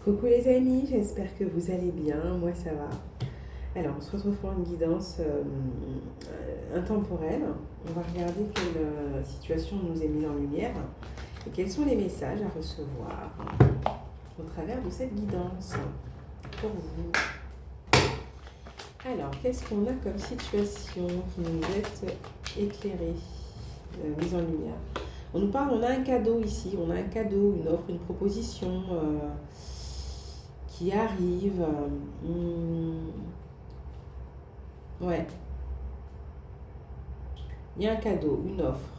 Coucou les amis, j'espère que vous allez bien, moi ça va. Alors on se retrouve pour une guidance intemporelle. On va regarder quelle situation nous est mise en lumière et quels sont les messages à recevoir au travers de cette guidance pour vous. Alors qu'est-ce qu'on a comme situation qui nous est éclairée, mise en lumière? On nous parle, on a un cadeau ici, on a un cadeau, une offre, une proposition qui arrive. Ouais, il y a un cadeau, une offre.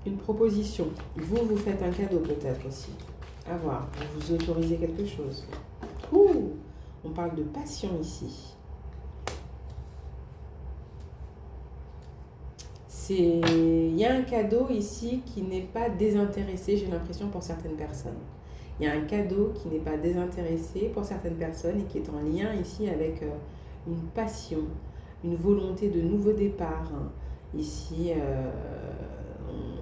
Une proposition. Vous faites un cadeau peut-être aussi. À voir, vous vous autorisez quelque chose. Ouh, on parle de passion ici. Il y a un cadeau ici qui n'est pas désintéressé, j'ai l'impression, pour certaines personnes. Il y a un cadeau qui n'est pas désintéressé pour certaines personnes et qui est en lien ici avec une passion, une volonté de nouveau départ. Ici,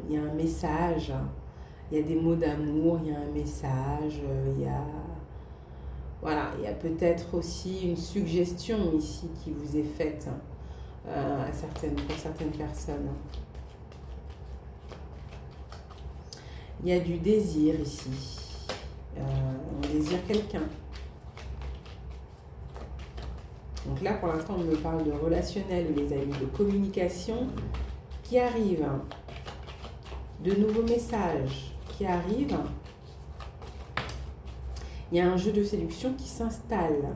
il y a un message, il y a des mots d'amour, il y a un message, voilà, il y a peut-être aussi une suggestion ici qui vous est faite pour certaines personnes. Il y a du désir ici. On désire quelqu'un. Donc là, pour l'instant, on me parle de relationnel, les amis, de communication qui arrive. De nouveaux messages qui arrivent. Il y a un jeu de séduction qui s'installe,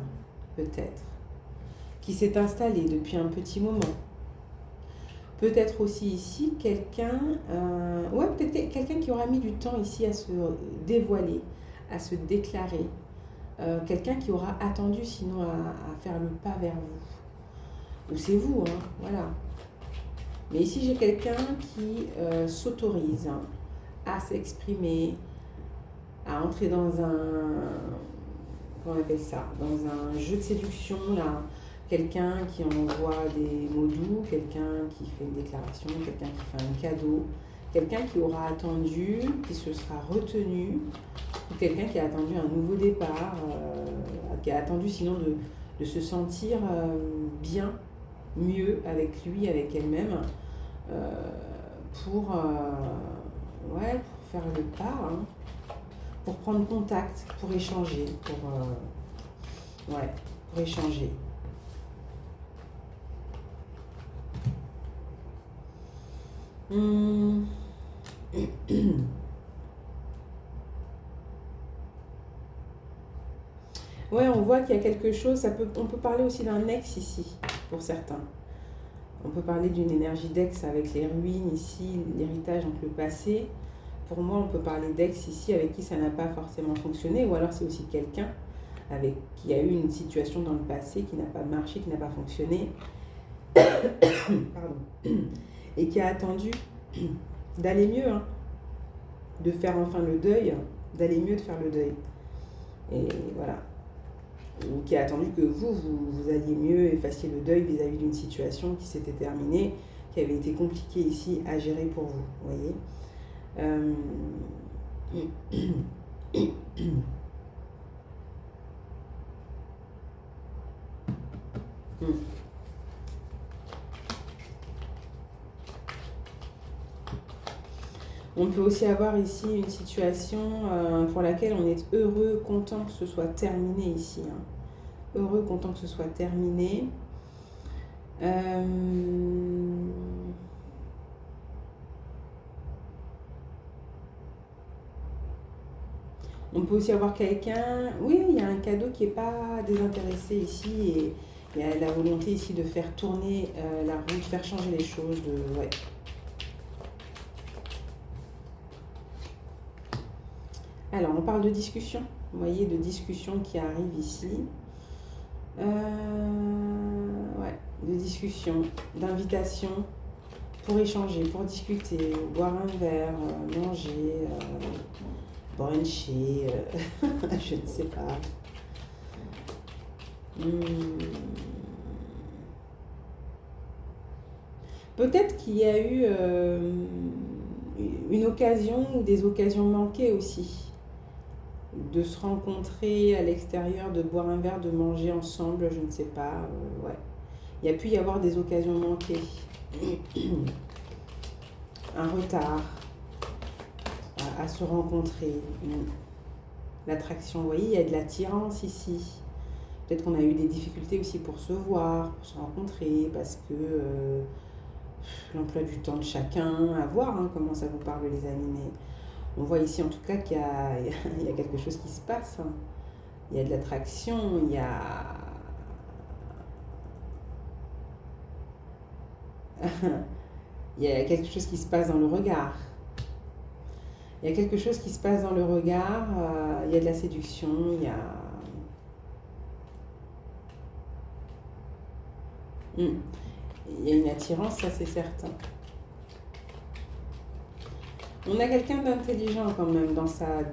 peut-être. Qui s'est installé depuis un petit moment. Peut-être aussi ici quelqu'un, peut-être quelqu'un qui aura mis du temps ici à se dévoiler, à se déclarer. Quelqu'un qui aura attendu sinon à faire le pas vers vous. Ou c'est vous, hein, voilà. Mais ici j'ai quelqu'un qui s'autorise à s'exprimer, à entrer dans comment on appelle ça, dans un jeu de séduction là. Quelqu'un qui envoie des mots doux, quelqu'un qui fait une déclaration, quelqu'un qui fait un cadeau, quelqu'un qui aura attendu, qui se sera retenu, ou quelqu'un qui a attendu un nouveau départ, qui a attendu sinon de se sentir bien, mieux avec lui, avec elle-même, pour faire le pas, hein, pour prendre contact, pour échanger, pour échanger. Ouais, on voit qu'il y a quelque chose, on peut parler aussi d'un ex ici, pour certains. On peut parler d'une énergie d'ex avec les ruines ici, l'héritage, donc le passé. Pour moi, on peut parler d'ex ici avec qui ça n'a pas forcément fonctionné, ou alors c'est aussi quelqu'un qui a eu une situation dans le passé qui n'a pas marché, qui n'a pas fonctionné, pardon, et qui a attendu d'aller mieux, hein, de faire enfin le deuil, d'aller mieux, de faire le deuil. Et voilà. Ou qui a attendu que vous alliez mieux et fassiez le deuil vis-à-vis d'une situation qui s'était terminée, qui avait été compliquée ici à gérer pour vous, voyez. On peut aussi avoir ici une situation pour laquelle on est heureux, content que ce soit terminé ici. Hein. Heureux, content que ce soit terminé. On peut aussi avoir quelqu'un... Oui, il y a un cadeau qui n'est pas désintéressé ici et il y a la volonté ici de faire tourner la roue, de faire changer les choses. Ouais. Alors, on parle de discussion. Vous voyez, de discussion qui arrive ici. De discussion, d'invitation pour échanger, pour discuter, boire un verre, manger, bruncher, je ne sais pas. Peut-être qu'il y a eu une occasion ou des occasions manquées aussi. De se rencontrer à l'extérieur, de boire un verre, de manger ensemble, je ne sais pas. Ouais. Il y a pu y avoir des occasions manquées. Un retard à se rencontrer. L'attraction, vous voyez, il y a de l'attirance ici. Peut-être qu'on a eu des difficultés aussi pour se voir, pour se rencontrer, parce que l'emploi du temps de chacun, à voir comment ça vous parle les amis, mais on voit ici en tout cas qu'il y a, il y a quelque chose qui se passe. Il y a de l'attraction, il y a... il y a quelque chose qui se passe dans le regard. Il y a quelque chose qui se passe dans le regard, il y a de la séduction, il y a... Il y a une attirance, ça c'est certain. On a quelqu'un d'intelligent quand même dans sa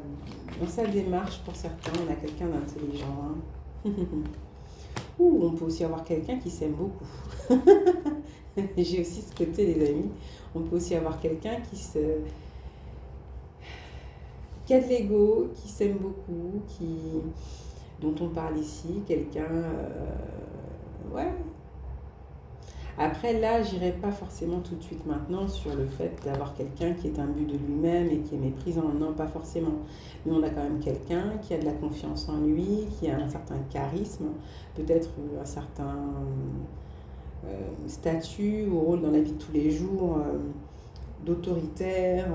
démarche pour certains, on a quelqu'un d'intelligent. Ou on peut aussi avoir quelqu'un qui s'aime beaucoup. J'ai aussi ce côté les amis. On peut aussi avoir quelqu'un qui a de l'ego, qui s'aime beaucoup, dont on parle ici, quelqu'un... ouais. Après, là, j'irai pas forcément tout de suite maintenant sur le fait d'avoir quelqu'un qui est imbu de lui-même et qui est méprisant. Non, pas forcément. Mais on a quand même quelqu'un qui a de la confiance en lui, qui a un certain charisme, peut-être un certain statut ou rôle dans la vie de tous les jours, d'autoritaire.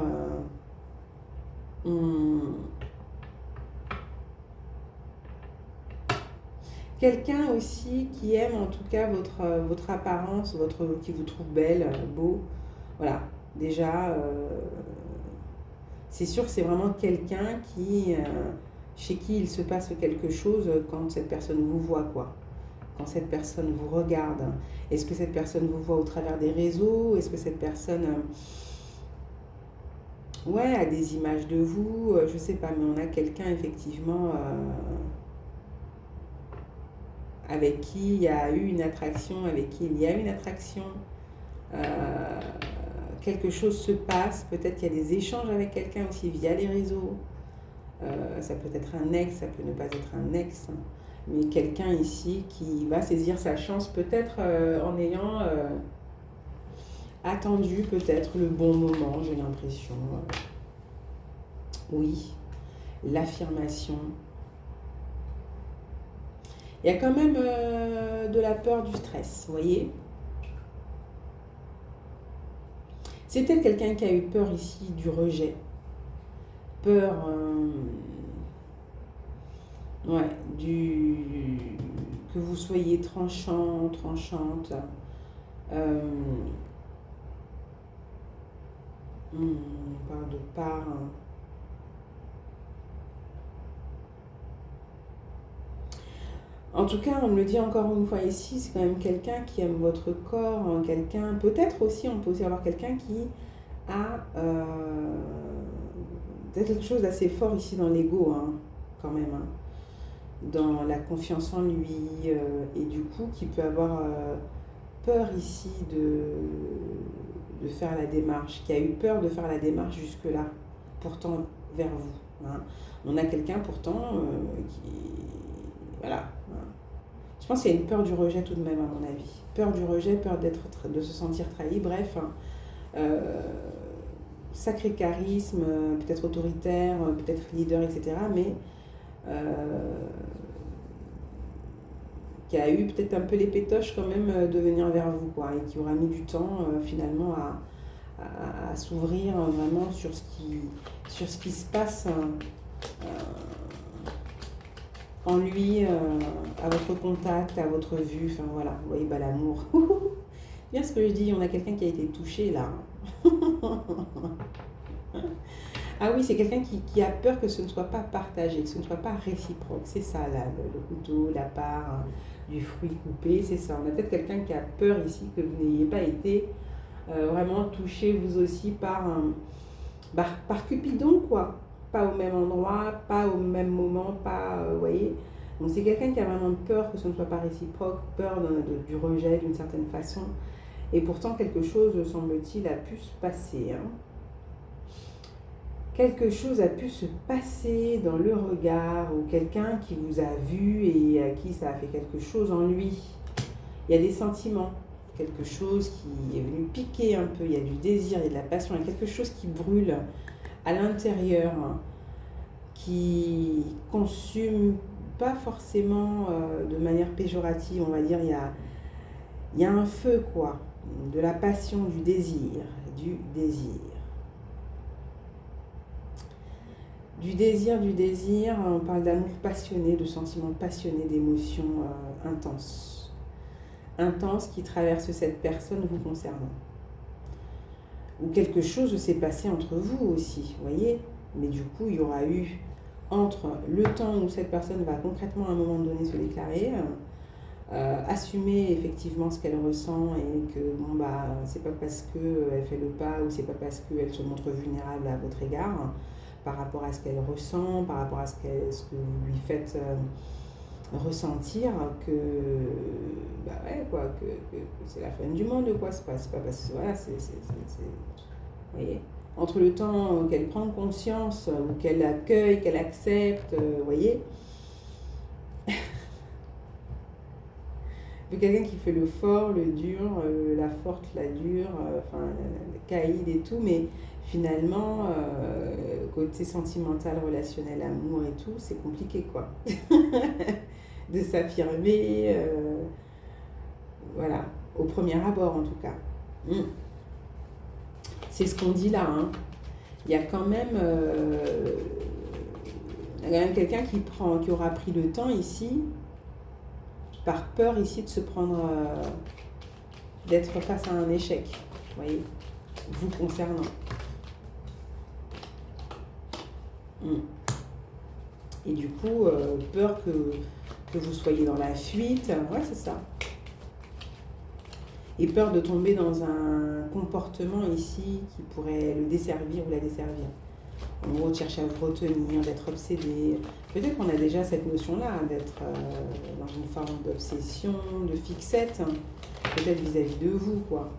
Quelqu'un aussi qui aime en tout cas votre apparence, qui vous trouve belle, beau. Voilà, déjà, c'est sûr que c'est vraiment quelqu'un chez qui il se passe quelque chose quand cette personne vous voit, quoi. Quand cette personne vous regarde. Est-ce que cette personne vous voit au travers des réseaux? Est-ce que cette personne a des images de vous? Je sais pas, mais on a quelqu'un effectivement... avec qui il y a eu une attraction, avec qui il y a une attraction, quelque chose se passe, peut-être qu'il y a des échanges avec quelqu'un aussi via les réseaux, ça peut être un ex, ça peut ne pas être un ex, mais quelqu'un ici qui va saisir sa chance peut-être en ayant attendu peut-être le bon moment, j'ai l'impression. Oui, l'affirmation. Il y a quand même de la peur, du stress, vous voyez. C'est peut-être quelqu'un qui a eu peur ici du rejet. Peur, que vous soyez tranchant, tranchante. On parle de part. En tout cas, on me le dit encore une fois ici, c'est quand même quelqu'un qui aime votre corps, quelqu'un, peut-être aussi, on peut aussi avoir quelqu'un qui a peut-être quelque chose d'assez fort ici dans l'ego, quand même, dans la confiance en lui, et du coup, qui peut avoir peur ici de faire la démarche, qui a eu peur de faire la démarche jusque-là, pourtant vers vous. On a quelqu'un pourtant qui... Voilà. Je pense qu'il y a une peur du rejet tout de même, à mon avis. Peur du rejet, peur de se sentir trahi, bref. Sacré charisme, peut-être autoritaire, peut-être leader, etc. Mais qui a eu peut-être un peu les pétoches quand même de venir vers vous, quoi, et qui aura mis du temps finalement à s'ouvrir vraiment sur ce qui se passe en lui, à votre contact, à votre vue, enfin voilà, vous voyez, l'amour. Bien ce que je dis, on a quelqu'un qui a été touché là. Ah oui, c'est quelqu'un qui a peur que ce ne soit pas partagé, que ce ne soit pas réciproque. C'est ça, là, le couteau, la part du fruit coupé, c'est ça. On a peut-être quelqu'un qui a peur ici que vous n'ayez pas été vraiment touché, vous aussi, par Cupidon, quoi. Pas au même endroit, pas au même moment, pas, vous voyez. Donc c'est quelqu'un qui a vraiment peur que ce ne soit pas réciproque, peur du rejet d'une certaine façon. Et pourtant, quelque chose, semble-t-il, a pu se passer. quelque chose a pu se passer dans le regard ou quelqu'un qui vous a vu et à qui ça a fait quelque chose en lui. Il y a des sentiments, quelque chose qui est venu piquer un peu, il y a du désir, il y a de la passion, il y a quelque chose qui brûle à l'intérieur, qui consume pas forcément de manière péjorative, on va dire, il y a un feu quoi, de la passion, du désir. Du désir, on parle d'amour passionné, de sentiments passionnés, d'émotions intenses. Intenses qui traversent cette personne vous concernant. Ou quelque chose s'est passé entre vous aussi, vous voyez. Mais du coup, il y aura eu, entre le temps où cette personne va concrètement à un moment donné se déclarer, assumer effectivement ce qu'elle ressent et que bon bah c'est pas parce qu'elle fait le pas ou c'est pas parce qu'elle se montre vulnérable à votre égard par rapport à ce qu'elle ressent, par rapport à ce que vous lui faites ressentir que bah ouais quoi que c'est la fin du monde quoi, c'est pas parce que voilà vous voyez, entre le temps qu'elle prend conscience ou qu'elle accueille, qu'elle accepte, vous voyez. De quelqu'un qui fait le fort, le dur, la forte, la dure, enfin, le caïd et tout, mais finalement, côté sentimental, relationnel, amour et tout, c'est compliqué, quoi. De s'affirmer, voilà, au premier abord, en tout cas. C'est ce qu'on dit là, hein. Il y a quand même quelqu'un qui aura pris le temps ici, par peur ici de se prendre, d'être face à un échec, vous voyez, vous concernant. Et du coup, peur que vous soyez dans la fuite, ouais c'est ça. Et peur de tomber dans un comportement ici qui pourrait le desservir ou la desservir. En gros, de chercher à vous retenir, d'être obsédé. Peut-être qu'on a déjà cette notion-là, d'être dans une forme d'obsession, de fixette, peut-être vis-à-vis de vous, quoi.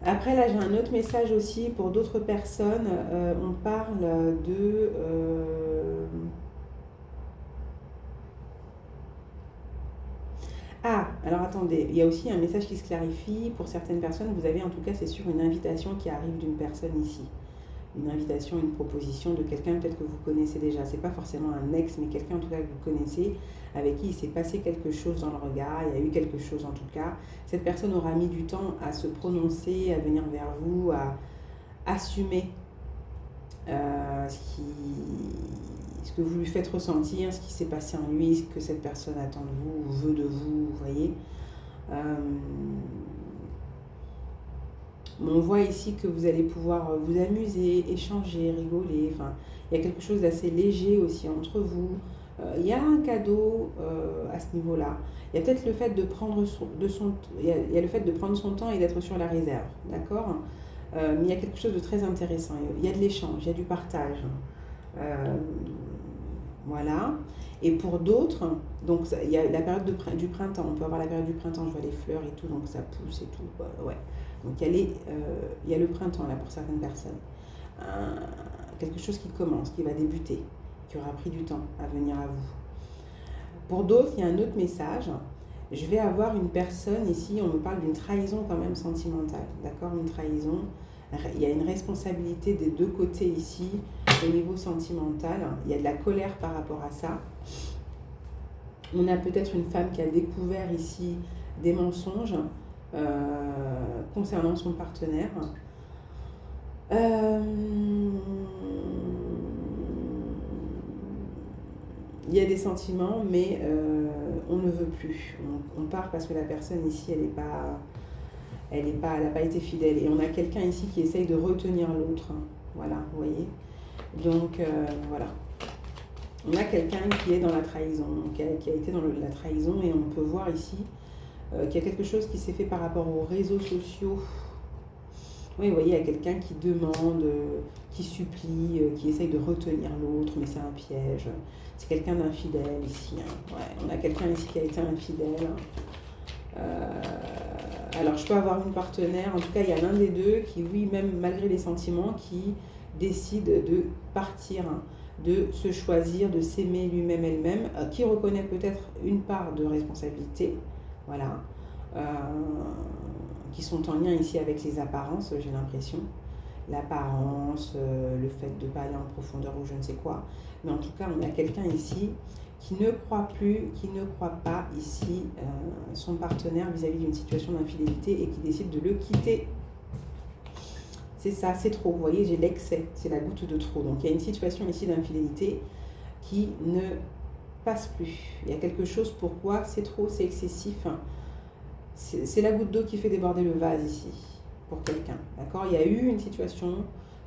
Après, là, j'ai un autre message aussi pour d'autres personnes. On parle de... Ah, alors attendez, il y a aussi un message qui se clarifie. Pour certaines personnes, vous avez en tout cas, c'est sûr, une invitation qui arrive d'une personne ici. Une invitation, une proposition de quelqu'un peut-être que vous connaissez déjà. C'est pas forcément un ex, mais quelqu'un en tout cas que vous connaissez, avec qui il s'est passé quelque chose dans le regard, il y a eu quelque chose en tout cas. Cette personne aura mis du temps à se prononcer, à venir vers vous, à assumer ce que vous lui faites ressentir, ce qui s'est passé en lui, ce que cette personne attend de vous, veut de vous, vous voyez. On voit ici que vous allez pouvoir vous amuser, échanger, rigoler. Enfin, il y a quelque chose d'assez léger aussi entre vous. Il y a un cadeau à ce niveau-là. Il y a peut-être le fait de prendre il y a le fait de prendre son temps et d'être sur la réserve, d'accord. Mais il y a quelque chose de très intéressant. Il y a de l'échange, il y a du partage. Voilà. Et pour d'autres, donc il y a la période du printemps. On peut avoir la période du printemps, je vois les fleurs et tout, donc ça pousse et tout. Ouais. Donc il y a le printemps là pour certaines personnes. Quelque chose qui commence, qui va débuter, qui aura pris du temps à venir à vous. Pour d'autres, il y a un autre message. Je vais avoir une personne ici, on me parle d'une trahison quand même sentimentale, d'accord, une trahison. Il y a une responsabilité des deux côtés ici, au niveau sentimental. Il y a de la colère par rapport à ça. On a peut-être une femme qui a découvert ici des mensonges concernant son partenaire. Il y a des sentiments, mais on ne veut plus. On part parce que la personne ici, elle n'a pas été fidèle. Et on a quelqu'un ici qui essaye de retenir l'autre. Voilà, vous voyez. Donc, voilà. On a quelqu'un qui est dans la trahison, qui a été dans la trahison, et on peut voir ici qu'il y a quelque chose qui s'est fait par rapport aux réseaux sociaux. Oui, vous voyez, il y a quelqu'un qui demande, qui supplie, qui essaye de retenir l'autre, mais c'est un piège. C'est quelqu'un d'infidèle ici. Ouais, on a quelqu'un ici qui a été infidèle. Alors, je peux avoir une partenaire, en tout cas, il y a l'un des deux qui, oui, même malgré les sentiments, qui décide de partir, de se choisir, de s'aimer lui-même, elle-même, qui reconnaît peut-être une part de responsabilité, voilà, qui sont en lien ici avec les apparences, j'ai l'impression. L'apparence, le fait de ne pas aller en profondeur ou je ne sais quoi. Mais en tout cas, on a quelqu'un ici qui ne croit plus, qui ne croit pas ici son partenaire vis-à-vis d'une situation d'infidélité et qui décide de le quitter. C'est ça, c'est trop. Vous voyez, j'ai l'excès, c'est la goutte de trop. Donc il y a une situation ici d'infidélité qui ne passe plus. Il y a quelque chose, pourquoi c'est trop, c'est excessif. C'est la goutte d'eau qui fait déborder le vase ici, pour quelqu'un. D'accord ? Il y a eu une situation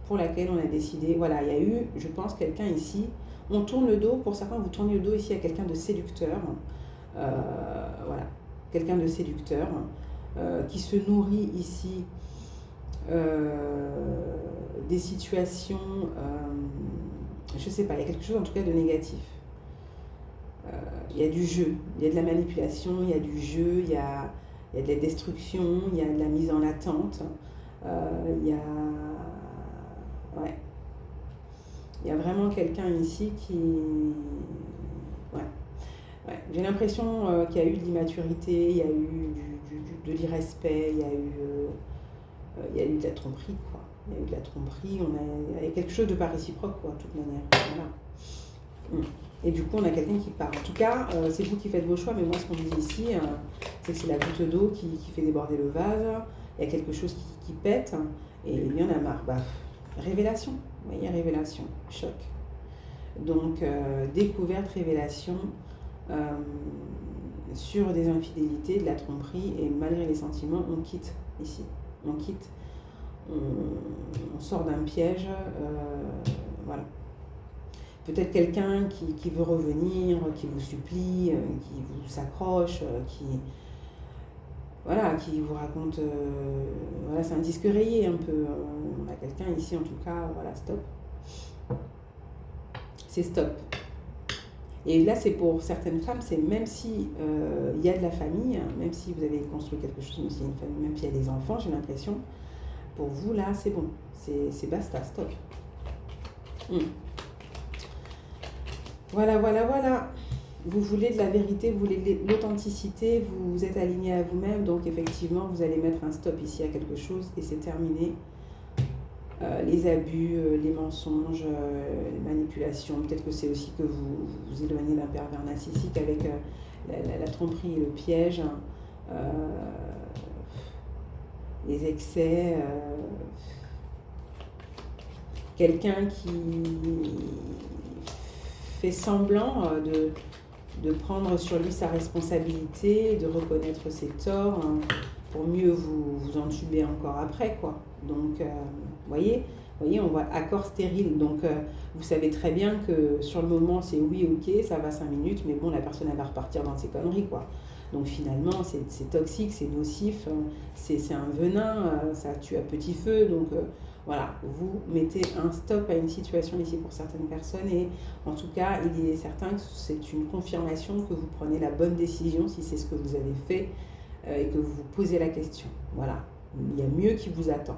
pour laquelle on a décidé, voilà, il y a eu, je pense, quelqu'un ici. On tourne le dos, pour certains, vous tournez le dos ici à quelqu'un de séducteur. Voilà, quelqu'un de séducteur qui se nourrit ici des situations, je sais pas, il y a quelque chose en tout cas de négatif. Il y a du jeu, il y a de la manipulation, il y a du jeu, il y a de la destruction, il y a de la mise en attente, il y a... Ouais. Il y a vraiment quelqu'un ici qui... Ouais. Ouais. J'ai l'impression qu'il y a eu de l'immaturité, il y a eu de l'irrespect, il y a eu de la tromperie, quoi. Il y a eu de la tromperie, il y a quelque chose de pas réciproque, quoi, de toute manière. Voilà. Et du coup, on a quelqu'un qui part. En tout cas, c'est vous qui faites vos choix, mais moi, ce qu'on me dit ici, c'est que c'est la goutte d'eau qui fait déborder le vase. Il y a quelque chose qui pète, et il y en a marre. Bah, révélation. Vous voyez, révélation, choc. Donc, découverte, révélation sur des infidélités, de la tromperie, et malgré les sentiments, on quitte ici. On quitte, on sort d'un piège, voilà. Peut-être quelqu'un qui veut revenir, qui vous supplie, qui vous s'accroche, voilà, qui vous raconte, voilà, c'est un disque rayé un peu. On a quelqu'un ici, en tout cas, voilà, stop. C'est stop. Et là, c'est pour certaines femmes, c'est même si il y a de la famille, même si vous avez construit quelque chose, même s'il y a une famille, même s'il y a des enfants, j'ai l'impression, pour vous, là, c'est bon. C'est basta, stop. Voilà, voilà, voilà. Vous voulez de la vérité, vous voulez de l'authenticité, vous êtes aligné à vous-même, donc effectivement, vous allez mettre un stop ici à quelque chose et c'est terminé. Les abus, les mensonges, les manipulations, peut-être que c'est aussi que vous vous éloignez d'un pervers narcissique avec la tromperie et le piège, les excès, quelqu'un qui fait semblant de prendre sur lui sa responsabilité, de reconnaître ses torts, pour mieux vous entuber encore après, quoi. Donc, voyez, on voit accord stérile. Donc, vous savez très bien que sur le moment, c'est oui, ok, ça va 5 minutes, mais bon, la personne, elle va repartir dans ses conneries, quoi. Donc, finalement, c'est toxique, c'est nocif, c'est un venin, ça tue à petit feu. Donc, voilà, vous mettez un stop à une situation ici pour certaines personnes et en tout cas, il est certain que c'est une confirmation que vous prenez la bonne décision si c'est ce que vous avez fait et que vous vous posez la question. Voilà, il y a mieux qui vous attend.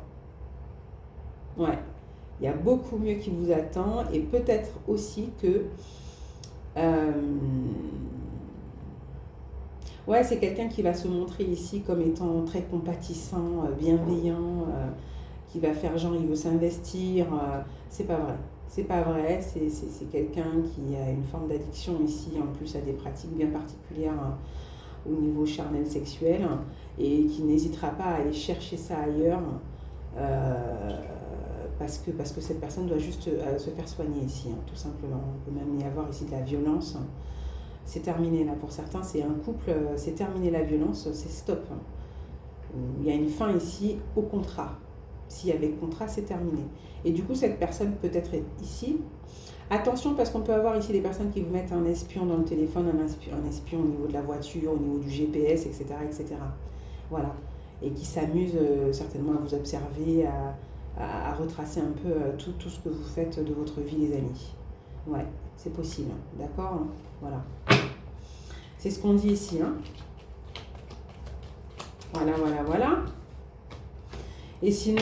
Ouais, il y a beaucoup mieux qui vous attend et peut-être aussi que... ouais, c'est quelqu'un qui va se montrer ici comme étant très compatissant, bienveillant, qui va faire genre il veut s'investir, c'est pas vrai. C'est pas vrai, c'est quelqu'un qui a une forme d'addiction ici, en plus à des pratiques bien particulières au niveau charnel sexuel, et qui n'hésitera pas à aller chercher ça ailleurs, parce que cette personne doit juste se faire soigner ici, tout simplement. On peut même y avoir ici de la violence. C'est terminé là pour certains, c'est un couple, c'est terminé la violence, c'est stop. Il y a une fin ici au contrat. S'il y avait contrat, c'est terminé. Et du coup, cette personne peut être ici. Attention, parce qu'on peut avoir ici des personnes qui vous mettent un espion dans le téléphone, un espion au niveau de la voiture, au niveau du GPS, etc. etc. Voilà. Et qui s'amusent certainement à vous observer, à retracer un peu tout ce que vous faites de votre vie, les amis. Ouais, c'est possible, d'accord? Voilà. C'est ce qu'on dit ici, hein. Voilà, voilà, voilà. Et sinon,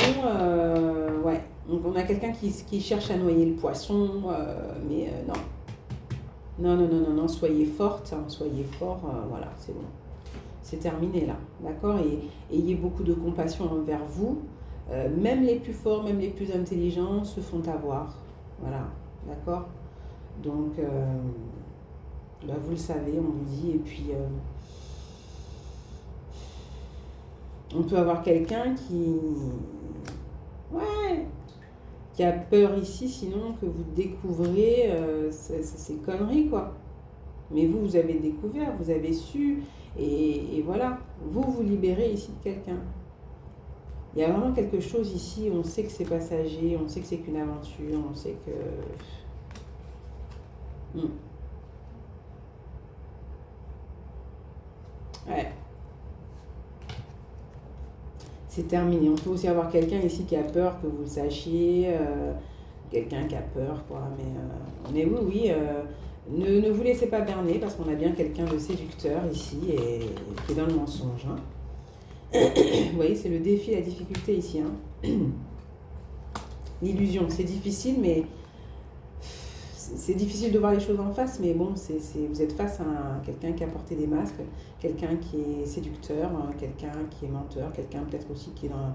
ouais, donc on a quelqu'un qui cherche à noyer le poisson, mais non. Non, non, non, non, non, soyez forte, hein, soyez fort, voilà, c'est bon. C'est terminé là, d'accord? Et ayez beaucoup de compassion envers vous. Même les plus forts, même les plus intelligents se font avoir. Voilà, d'accord? Donc, bah, vous le savez, on vous dit, et puis on peut avoir quelqu'un ouais, qui a peur ici, sinon que vous découvrez ces conneries, quoi. Mais vous, vous avez découvert, vous avez su, et voilà, vous vous libérez ici de quelqu'un. Il y a vraiment quelque chose ici, on sait que c'est passager, on sait que c'est qu'une aventure, on sait que... Ouais. C'est terminé. On peut aussi avoir quelqu'un ici qui a peur que vous le sachiez, quelqu'un qui a peur, quoi. Mais oui, oui, ne vous laissez pas berner parce qu'on a bien quelqu'un de séducteur ici et qui est dans le mensonge, hein. Vous voyez, c'est le défi, la difficulté ici, hein. L'illusion, c'est difficile, mais c'est difficile de voir les choses en face, mais bon, vous êtes face à quelqu'un qui a porté des masques, quelqu'un qui est séducteur, quelqu'un qui est menteur, quelqu'un peut-être aussi qui est dans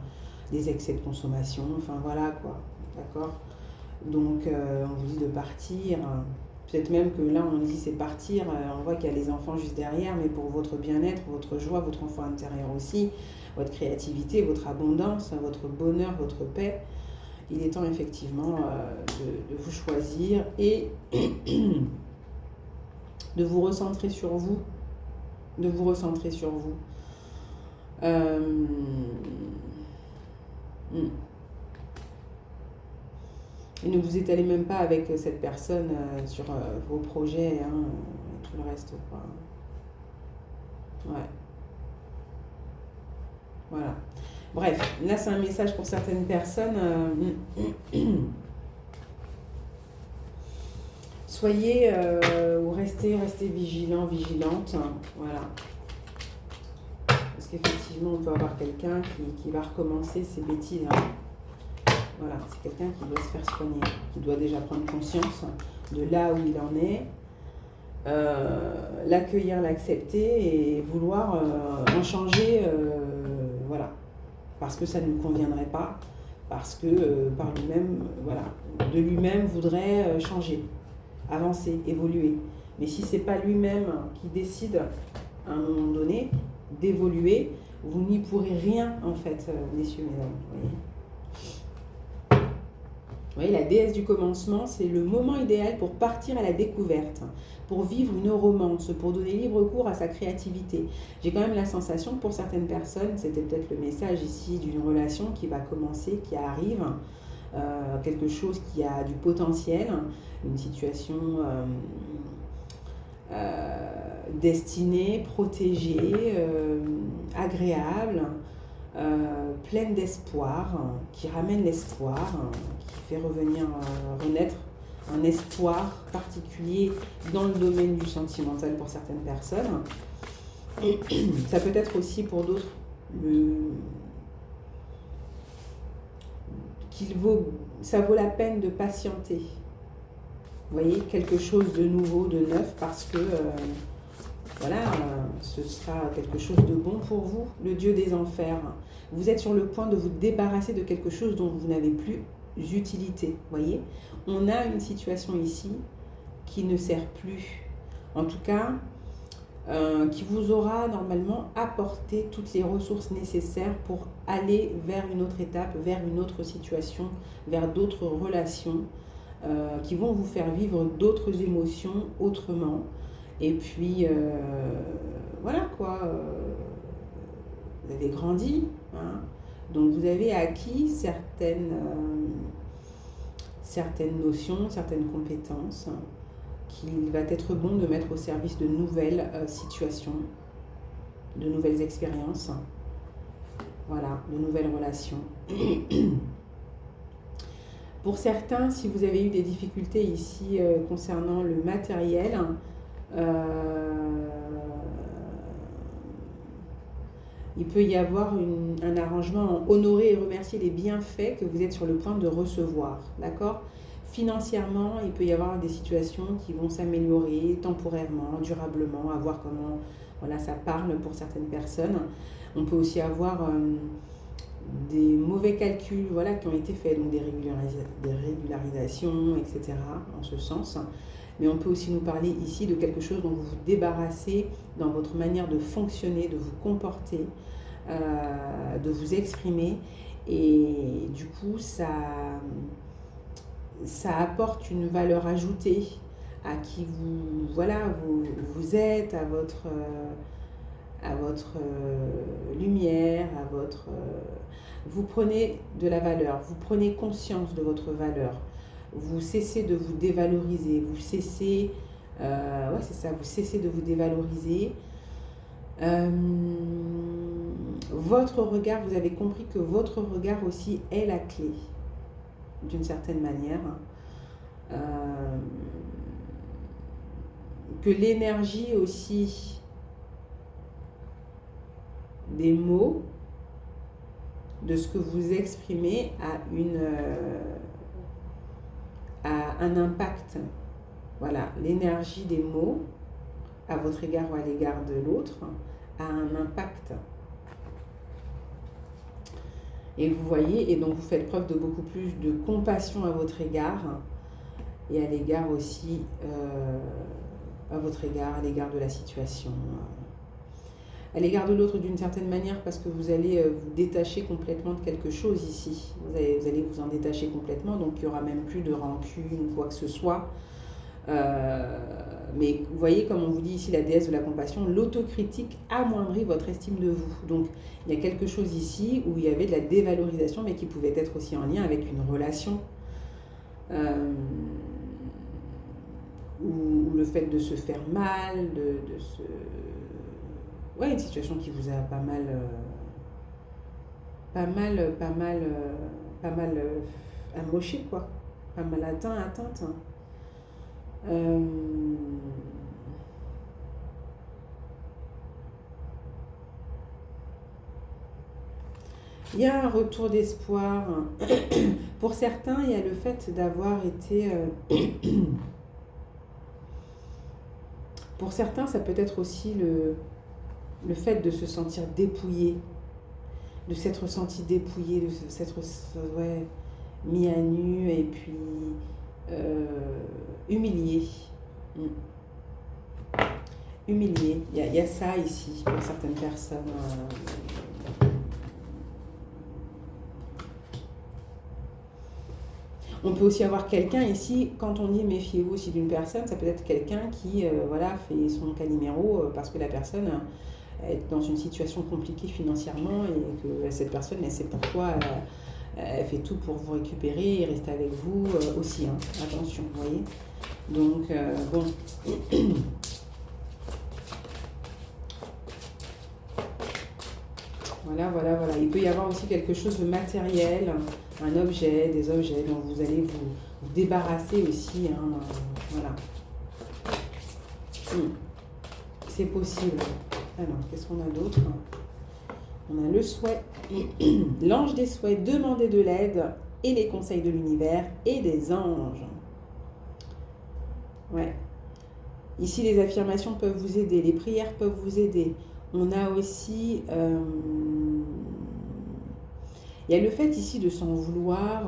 des excès de consommation, enfin voilà quoi, d'accord? Donc on vous dit de partir, peut-être même que là on dit c'est partir, on voit qu'il y a les enfants juste derrière, mais pour votre bien-être, votre joie, votre enfant intérieur aussi, votre créativité, votre abondance, votre bonheur, votre paix, il est temps effectivement de vous choisir et de vous recentrer sur vous, de vous recentrer sur vous. Et ne vous étalez même pas avec cette personne sur vos projets, hein, et tout le reste, quoi. Ouais. Voilà. Bref, là c'est un message pour certaines personnes. Soyez ou restez vigilants, vigilantes. Voilà. Parce qu'effectivement, on peut avoir quelqu'un qui va recommencer ses bêtises, hein. Voilà, c'est quelqu'un qui doit se faire soigner, qui doit déjà prendre conscience de là où il en est, l'accueillir, l'accepter et vouloir en changer, voilà, parce que ça ne lui conviendrait pas, parce que par lui-même, voilà, de lui-même voudrait changer, avancer, évoluer. Mais si c'est pas lui-même qui décide à un moment donné d'évoluer, vous n'y pourrez rien en fait, messieurs, mesdames, vous voyez. Vous voyez, la déesse du commencement, c'est le moment idéal pour partir à la découverte, pour vivre une romance, pour donner libre cours à sa créativité. J'ai quand même la sensation que pour certaines personnes, c'était peut-être le message ici d'une relation qui va commencer, qui arrive, quelque chose qui a du potentiel, une situation destinée, protégée, agréable, pleine d'espoir, qui ramène l'espoir, qui fait revenir, renaître un espoir particulier dans le domaine du sentimental pour certaines personnes. Ça peut être aussi pour d'autres ça vaut la peine de patienter. Vous voyez, quelque chose de nouveau, de neuf, parce que voilà, ce sera quelque chose de bon pour vous, le dieu des enfers. Vous êtes sur le point de vous débarrasser de quelque chose dont vous n'avez plus utilité. Voyez, on a une situation ici qui ne sert plus. En tout cas, qui vous aura normalement apporté toutes les ressources nécessaires pour aller vers une autre étape, vers une autre situation, vers d'autres relations, qui vont vous faire vivre d'autres émotions autrement. Et puis, voilà quoi, vous avez grandi, hein, donc vous avez acquis certaines notions, certaines compétences qu'il va être bon de mettre au service de nouvelles situations, de nouvelles expériences, voilà, de nouvelles relations. Pour certains, si vous avez eu des difficultés ici concernant le matériel, il peut y avoir un arrangement en honorer et remercier les bienfaits que vous êtes sur le point de recevoir. D'accord ? Financièrement, il peut y avoir des situations qui vont s'améliorer temporairement, durablement, à voir comment voilà, ça parle pour certaines personnes. On peut aussi avoir des mauvais calculs voilà, qui ont été faits, donc des régularisations, etc., en ce sens. Mais on peut aussi nous parler ici de quelque chose dont vous vous débarrassez dans votre manière de fonctionner, de vous comporter, de vous exprimer. Et du coup, ça apporte une valeur ajoutée à qui vous êtes, à votre lumière, vous prenez de la valeur, vous prenez conscience de votre valeur, vous cessez de vous dévaloriser, vous cessez de vous dévaloriser. Votre regard, vous avez compris que votre regard aussi est la clé, d'une certaine manière. Que l'énergie aussi des mots, de ce que vous exprimez a un impact. Voilà, l'énergie des mots à votre égard ou à l'égard de l'autre a un impact. Et vous voyez, et donc vous faites preuve de beaucoup plus de compassion à votre égard et à l'égard aussi, à l'égard de la situation, à l'égard de l'autre d'une certaine manière, parce que vous allez vous détacher complètement de quelque chose ici. Vous allez vous en détacher complètement, donc il n'y aura même plus de rancune ou quoi que ce soit. Mais vous voyez, comme on vous dit ici, la déesse de la compassion, l'autocritique amoindrit votre estime de vous. Donc il y a quelque chose ici où il y avait de la dévalorisation, mais qui pouvait être aussi en lien avec une relation. Ou le fait de se faire mal, une situation qui vous a pas mal amoché, quoi. Pas mal atteinte. Il y a un retour d'espoir. Pour certains, il y a le fait d'avoir été... Pour certains, ça peut être aussi le fait de se sentir dépouillé, de s'être senti dépouillé, de s'être mis à nu et puis humilié. Humilié. Il y a ça ici pour certaines personnes. On peut aussi avoir quelqu'un ici, quand on dit méfiez-vous aussi d'une personne, ça peut être quelqu'un qui fait son caliméro parce que la personne est dans une situation compliquée financièrement et que cette personne, elle sait pourquoi elle fait tout pour vous récupérer et rester avec vous aussi. Hein. Attention, vous voyez. Donc, bon. Voilà. Il peut y avoir aussi quelque chose de matériel, un objet, des objets dont vous allez vous débarrasser aussi. Hein, voilà. C'est possible. Alors, qu'est-ce qu'on a d'autre ? On a le souhait, l'ange des souhaits, demander de l'aide et les conseils de l'univers et des anges. Ouais. Ici, les affirmations peuvent vous aider, les prières peuvent vous aider. On a aussi... il y a le fait ici de s'en vouloir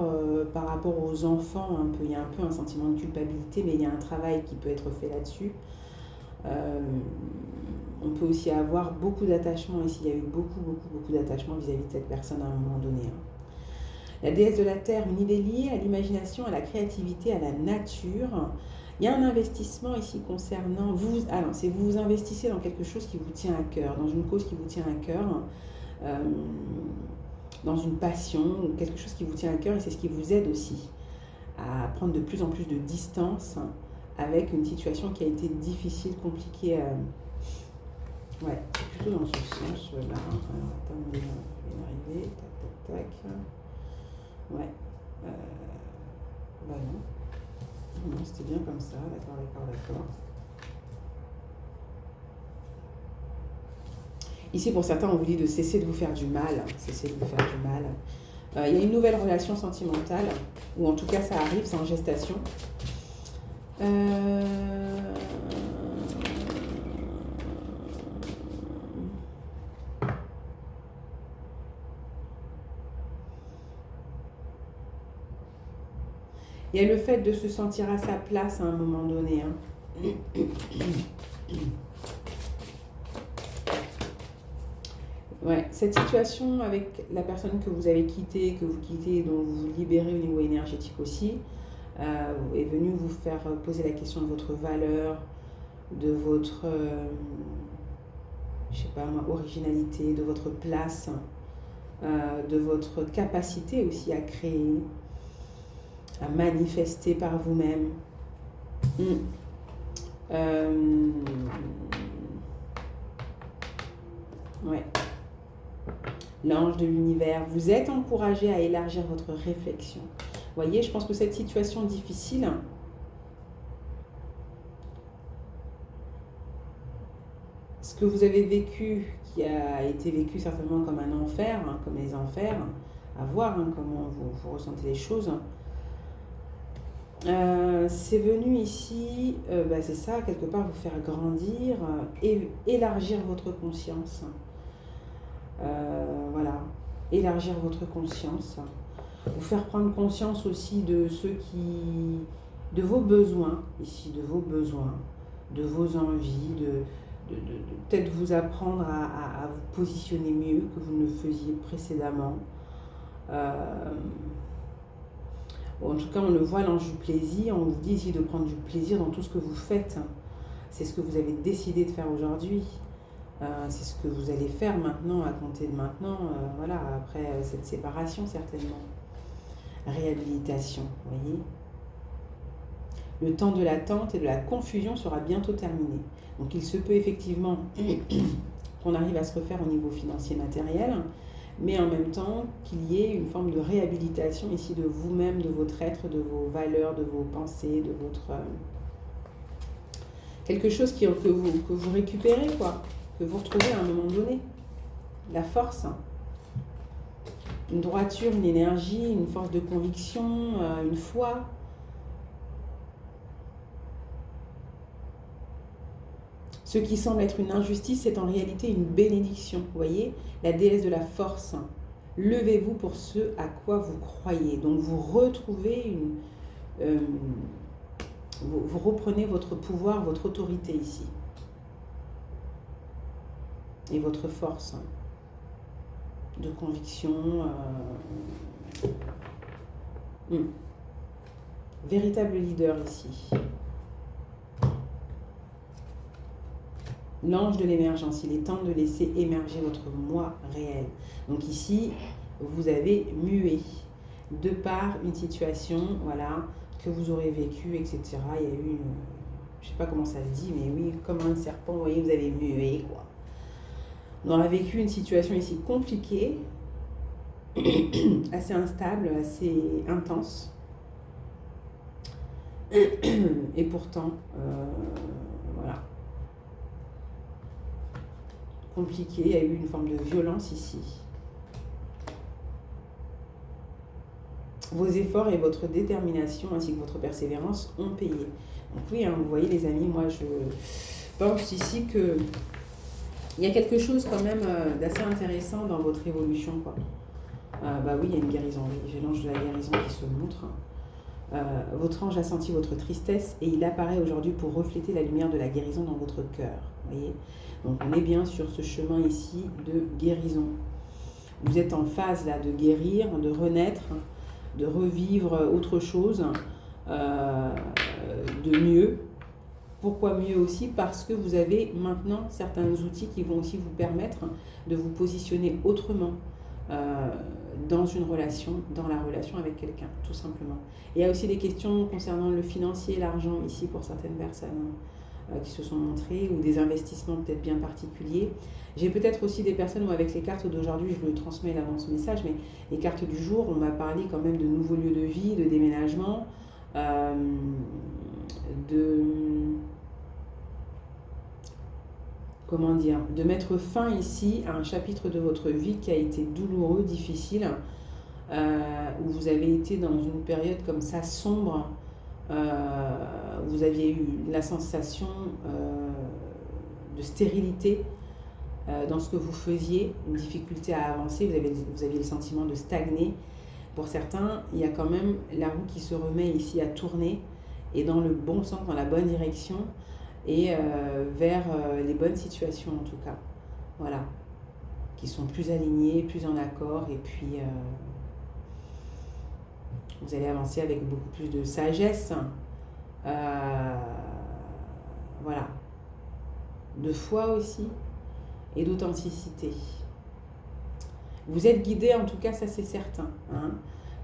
par rapport aux enfants. Il y a un peu un sentiment de culpabilité, mais il y a un travail qui peut être fait là-dessus. On peut aussi avoir beaucoup d'attachement ici. Il y a eu beaucoup d'attachement vis-à-vis de cette personne à un moment donné. La déesse de la terre, une idée liée à l'imagination, à la créativité, à la nature. Il y a un investissement ici concernant vous. Alors, c'est vous vous investissez dans quelque chose qui vous tient à cœur, dans une cause qui vous tient à cœur, dans une passion ou quelque chose qui vous tient à cœur, et c'est ce qui vous aide aussi à prendre de plus en plus de distance avec une situation qui a été difficile, compliquée. Ouais, plutôt dans ce sens-là. Alors, attendez, je vais y arriver. Tac. Ouais. Bah non. Non, c'était bien comme ça. D'accord, d'accord, d'accord. Ici, pour certains, on vous dit de cesser de vous faire du mal. Cesser de vous faire du mal. Il y a une nouvelle relation sentimentale, ou en tout cas, ça arrive, c'est en gestation. Il y a le fait de se sentir à sa place à un moment donné. Hein. Ouais, cette situation avec la personne que vous avez quittée, que vous quittez, dont vous vous libérez au niveau énergétique aussi, est venue vous faire poser la question de votre valeur, de votre, je sais pas moi, originalité, de votre place, de votre capacité aussi à créer, à manifester par vous-même. Ouais. L'ange de l'univers, vous êtes encouragé à élargir votre réflexion. Vous voyez, je pense que cette situation difficile, ce que vous avez vécu, qui a été vécu certainement comme un enfer, hein, comme les enfers, à voir hein, comment vous ressentez les choses, c'est venu ici, c'est ça, quelque part, vous faire grandir et élargir votre conscience. Voilà, élargir votre conscience, vous faire prendre conscience aussi de de vos besoins, ici, de vos besoins, de vos envies, de peut-être vous apprendre à vous positionner mieux que vous ne le faisiez précédemment. En tout cas, on le voit, l'ange du plaisir, on vous dit ici de prendre du plaisir dans tout ce que vous faites. C'est ce que vous avez décidé de faire aujourd'hui. C'est ce que vous allez faire maintenant, à compter de maintenant, voilà, après cette séparation certainement. Réhabilitation, vous voyez. Le temps de l'attente et de la confusion sera bientôt terminé. Donc il se peut effectivement qu'on arrive à se refaire au niveau financier matériel, mais en même temps qu'il y ait une forme de réhabilitation ici de vous-même, de votre être, de vos valeurs, de vos pensées, de votre... quelque chose que vous récupérez, quoi, que vous retrouvez à un moment donné. La force, une droiture, une énergie, une force de conviction, une foi. Ce qui semble être une injustice est en réalité une bénédiction. Vous voyez, la déesse de la force. Levez-vous pour ce à quoi vous croyez. Donc vous retrouvez vous reprenez votre pouvoir, votre autorité ici. Et votre force de conviction. Véritable leader ici. L'ange de l'émergence, il est temps de laisser émerger votre moi réel. Donc ici, vous avez mué de par une situation, voilà, que vous aurez vécue, etc. Il y a eu, je ne sais pas comment ça se dit, mais oui, comme un serpent, vous voyez, vous avez mué, quoi. On a vécu une situation ici compliquée, assez instable, assez intense. Et pourtant, voilà. Compliqué, il y a eu une forme de violence ici. Vos efforts et votre détermination ainsi que votre persévérance ont payé. Donc oui, hein, vous voyez les amis, moi je pense ici que il y a quelque chose quand même d'assez intéressant dans votre évolution, quoi. Oui, il y a une guérison, oui, j'ai l'ange de la guérison qui se montre. Votre ange a senti votre tristesse et il apparaît aujourd'hui pour refléter la lumière de la guérison dans votre cœur. Voyez, donc on est bien sur ce chemin ici de guérison. Vous êtes en phase là de guérir, de renaître, de revivre autre chose, de mieux. Pourquoi mieux aussi? Parce que vous avez maintenant certains outils qui vont aussi vous permettre de vous positionner autrement. Dans une relation, dans la relation avec quelqu'un, tout simplement. Et il y a aussi des questions concernant le financier, l'argent ici pour certaines personnes qui se sont montrées, ou des investissements peut-être bien particuliers. J'ai peut-être aussi des personnes où avec les cartes d'aujourd'hui, je le transmets là dans ce message, mais les cartes du jour, on m'a parlé quand même de nouveaux lieux de vie, de déménagement, euh, de, comment dire, de mettre fin ici à un chapitre de votre vie qui a été douloureux, difficile, où vous avez été dans une période comme ça sombre, vous aviez eu la sensation de stérilité dans ce que vous faisiez, une difficulté à avancer, vous aviez le sentiment de stagner. Pour certains, il y a quand même la roue qui se remet ici à tourner et dans le bon sens, dans la bonne direction et vers les bonnes situations en tout cas. Voilà, qui sont plus alignées, plus en accord et puis vous allez avancer avec beaucoup plus de sagesse. Voilà, de foi aussi et d'authenticité. Vous êtes guidé, en tout cas, ça c'est certain. Hein,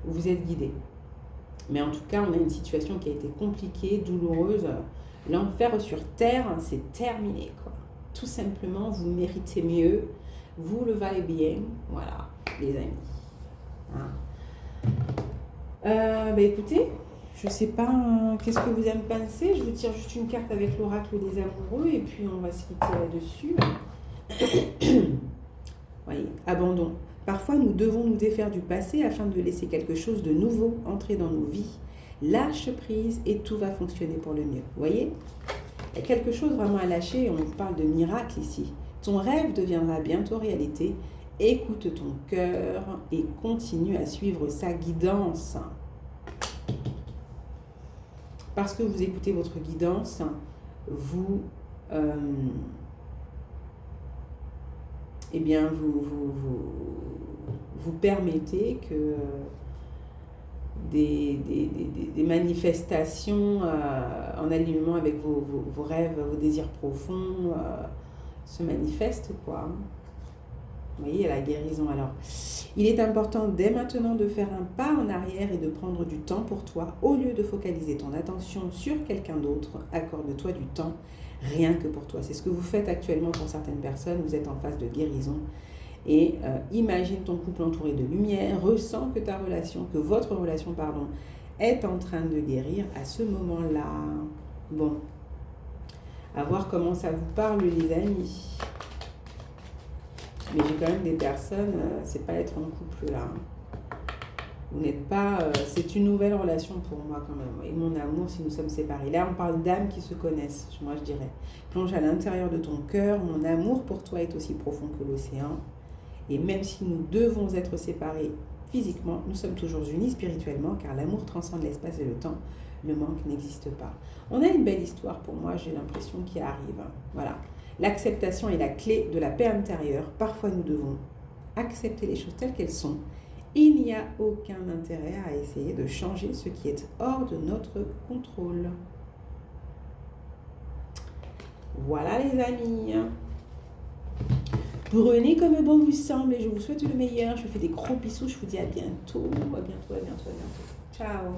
vous êtes guidé. Mais en tout cas, on a une situation qui a été compliquée, douloureuse. L'enfer sur terre, c'est terminé, quoi. Tout simplement, vous méritez mieux. Vous le valez bien. Voilà, les amis. Hein. Écoutez, je sais pas qu'est-ce que vous en pensez. Je vous tire juste une carte avec l'oracle des amoureux et puis on va se quitter là-dessus. Voyez, abandon. Parfois, nous devons nous défaire du passé afin de laisser quelque chose de nouveau entrer dans nos vies. Lâche prise et tout va fonctionner pour le mieux. Vous voyez, il y a quelque chose vraiment à lâcher. On vous parle de miracle ici. Ton rêve deviendra bientôt réalité. Écoute ton cœur et continue à suivre sa guidance. Parce que vous écoutez votre guidance, vous... eh bien, vous permettez que des manifestations en alignement avec vos rêves, vos désirs profonds se manifestent, quoi. Vous voyez, la guérison. Alors, il est important dès maintenant de faire un pas en arrière et de prendre du temps pour toi. Au lieu de focaliser ton attention sur quelqu'un d'autre, accorde-toi du temps rien que pour toi. C'est ce que vous faites actuellement pour certaines personnes. Vous êtes en phase de guérison. Et imagine ton couple entouré de lumière. Ressens que votre relation, est en train de guérir à ce moment-là. Bon. À voir comment ça vous parle, les amis. Mais j'ai quand même des personnes, c'est pas être en couple là. Vous n'êtes pas... c'est une nouvelle relation pour moi quand même. Et mon amour, si nous sommes séparés. Là, on parle d'âmes qui se connaissent, moi je dirais. Plonge à l'intérieur de ton cœur. Mon amour pour toi est aussi profond que l'océan. Et même si nous devons être séparés physiquement, nous sommes toujours unis spirituellement, car l'amour transcende l'espace et le temps. Le manque n'existe pas. On a une belle histoire pour moi, j'ai l'impression, qui arrive. Voilà. L'acceptation est la clé de la paix intérieure. Parfois, nous devons accepter les choses telles qu'elles sont. Il n'y a aucun intérêt à essayer de changer ce qui est hors de notre contrôle. Voilà les amis. Prenez comme bon vous semble et je vous souhaite le meilleur. Je vous fais des gros bisous. Je vous dis à bientôt. À bientôt. Ciao.